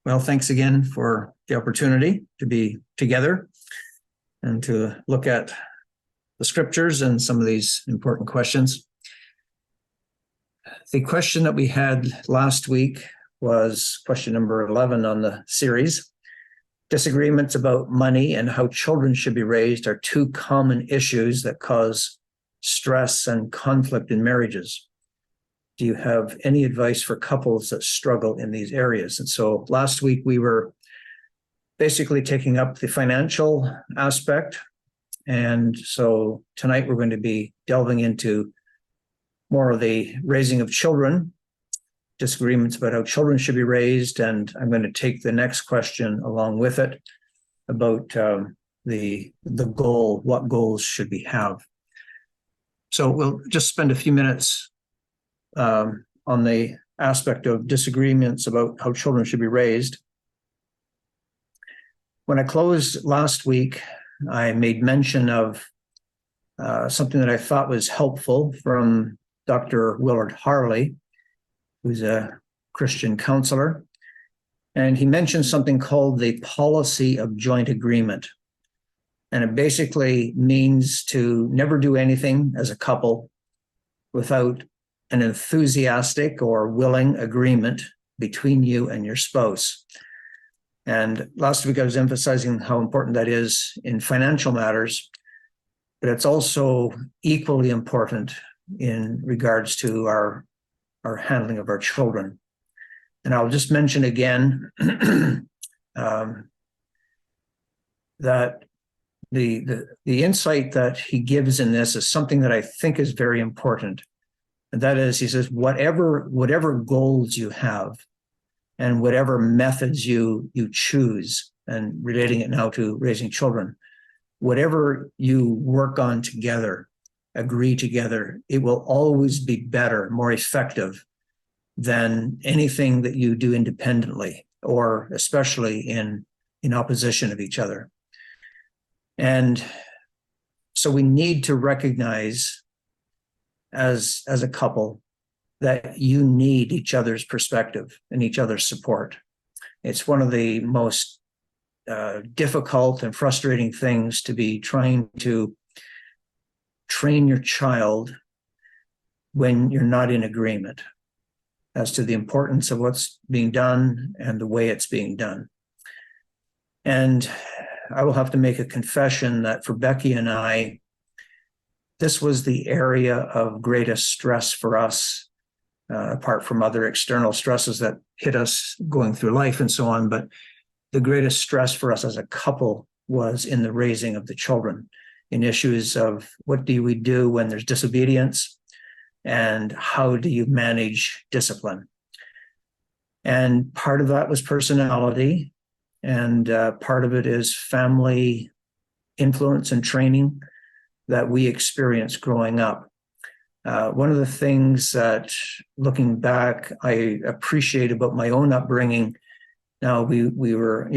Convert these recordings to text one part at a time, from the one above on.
Well, thanks again for the opportunity to be together and to look at the scriptures and some of these important questions. The question that we had last week was question number 11 on the series. Disagreements about money and how children should be raised are two common issues that cause stress and conflict in marriages. Do you have any advice for couples that struggle in these areas? And so last week we were basically taking up the financial aspect. And so tonight we're going to be delving into more of the raising of children, disagreements about how children should be raised. And I'm going to take the next question along with it about the goal, what goals should we have? So we'll just spend a few minutes on the aspect of disagreements about how children should be raised. When I closed last week, I made mention of something that I thought was helpful from Dr. Willard Harley, who's a Christian counselor. And he mentioned something called the policy of joint agreement. And it basically means to never do anything as a couple without an enthusiastic or willing agreement between you and your spouse. And last week I was emphasizing how important that is in financial matters, but it's also equally important in regards to our handling of our children. And I'll just mention again that the insight that he gives in this is something that I think is very important. And that is, he says, whatever goals you have and whatever methods you choose, and relating it now to raising children, whatever you work on together, agree together, it will always be better, more effective than anything that you do independently, or especially in opposition of each other. And so we need to recognize as a couple that you need each other's perspective and each other's support. It's one of the most difficult and frustrating things to be trying to train your child when you're not in agreement as to the importance of what's being done and the way it's being done. And I will have to make a confession that for Becky and I, this was the area of greatest stress for us, apart from other external stresses that hit us going through life and so on. But the greatest stress for us as a couple was in the raising of the children, in issues of what do we do when there's disobedience and how do you manage discipline. And part of that was personality, and part of it is family influence and training that we experienced growing up. One of the things that, looking back, I appreciate about my own upbringing. Now, we were,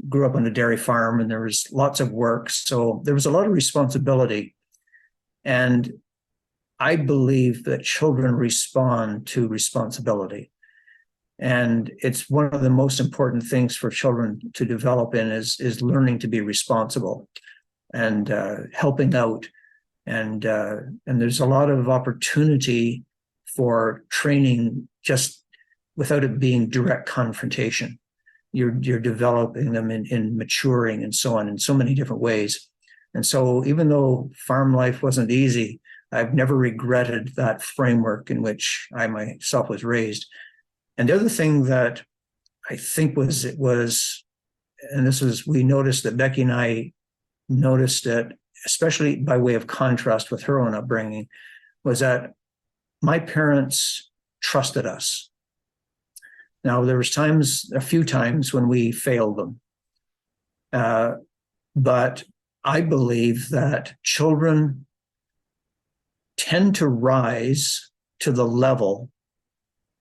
grew up on a dairy farm, and there was lots of work. So there was a lot of responsibility. And I believe that children respond to responsibility. And it's one of the most important things for children to develop in is learning to be responsible and helping out. And there's a lot of opportunity for training just without it being direct confrontation. You're developing them in maturing and so on in so many different ways. And so even though farm life wasn't easy, I've never regretted that framework in which I myself was raised. And the other thing that I think we noticed that Becky and I noticed it, especially by way of contrast with her own upbringing, was that my parents trusted us. Now, there was a few times when we failed them. But I believe that children tend to rise to the level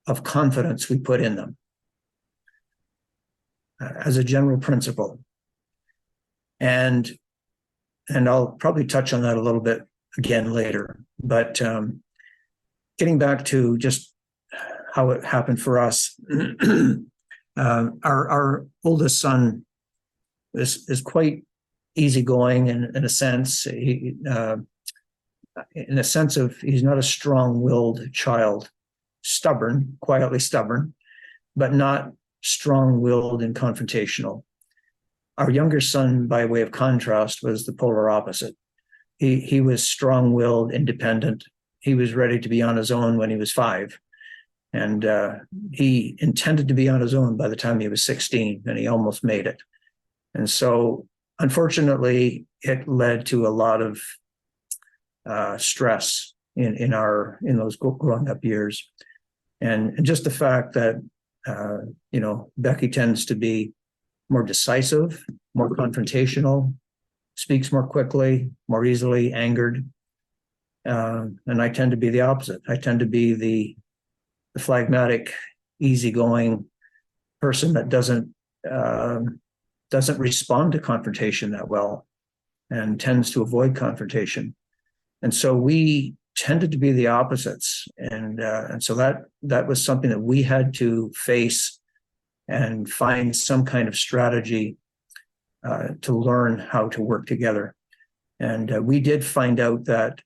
of confidence we put in them as a general principle. And I'll probably touch on that a little bit again later. But getting back to just how it happened for us, Our oldest son is quite easygoing in a sense. In a sense of he's not a strong-willed child, stubborn, quietly stubborn, but not strong-willed and confrontational. Our younger son, by way of contrast, was the polar opposite. He was strong-willed, independent. He was ready to be on his own when he was 5. And he intended to be on his own by the time he was 16, and he almost made it. And so, unfortunately, it led to a lot of stress in those growing up years. And just the fact that, Becky tends to be more decisive, more confrontational, speaks more quickly, more easily angered. And I tend to be the opposite. I tend to be the phlegmatic, easygoing person that doesn't respond to confrontation that well and tends to avoid confrontation. And so we tended to be the opposites. And so that was something that we had to face and find some kind of strategy to learn how to work together. And we did find out that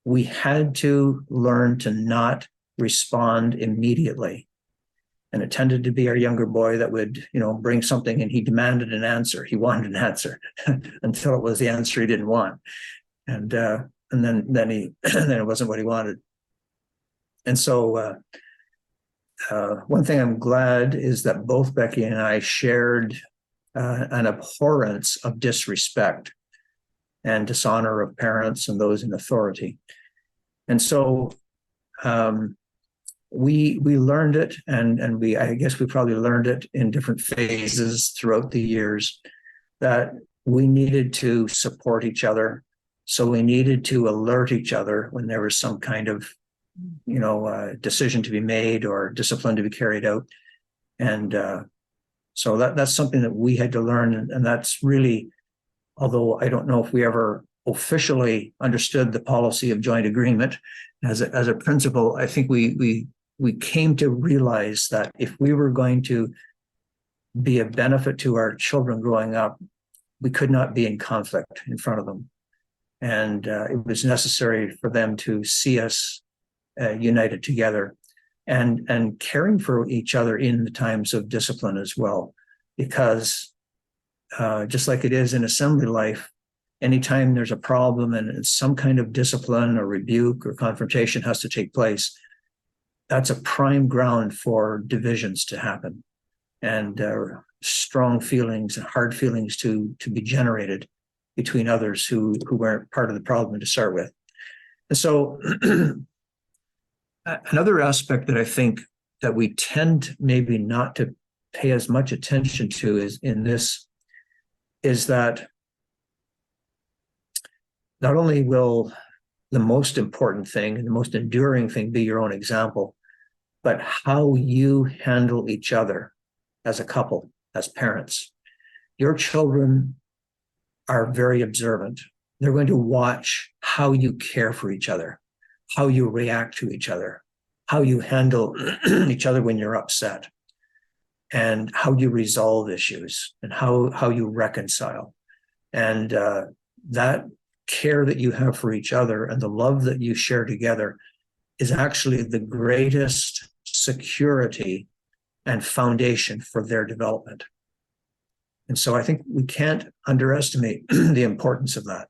we had to learn to not respond immediately. And it tended to be our younger boy that would, bring something and he demanded an answer. He wanted an answer until it was the answer he didn't want. And then it wasn't what he wanted. And so one thing I'm glad is that both Becky and I shared an abhorrence of disrespect and dishonor of parents and those in authority. And so we learned it, and I guess we probably learned it in different phases throughout the years, that we needed to support each other. So we needed to alert each other when there was some kind of, decision to be made or discipline to be carried out. And so that's something that we had to learn. And that's really, although I don't know if we ever officially understood the policy of joint agreement as a principle, I think we came to realize that if we were going to be a benefit to our children growing up, we could not be in conflict in front of them. And it was necessary for them to see us united together and caring for each other in the times of discipline as well. Because just like it is in assembly life, anytime there's a problem and some kind of discipline or rebuke or confrontation has to take place, that's a prime ground for divisions to happen and strong feelings and hard feelings to be generated between others who weren't part of the problem to start with. And so another aspect that I think that we tend maybe not to pay as much attention to is that not only will the most important thing and the most enduring thing be your own example, but how you handle each other as a couple, as parents. Your children are very observant. They're going to watch how you care for each other, how you react to each other, how you handle each other when you're upset, and how you resolve issues and how you reconcile. And that care that you have for each other and the love that you share together is actually the greatest security and foundation for their development. And so I think we can't underestimate the importance of that.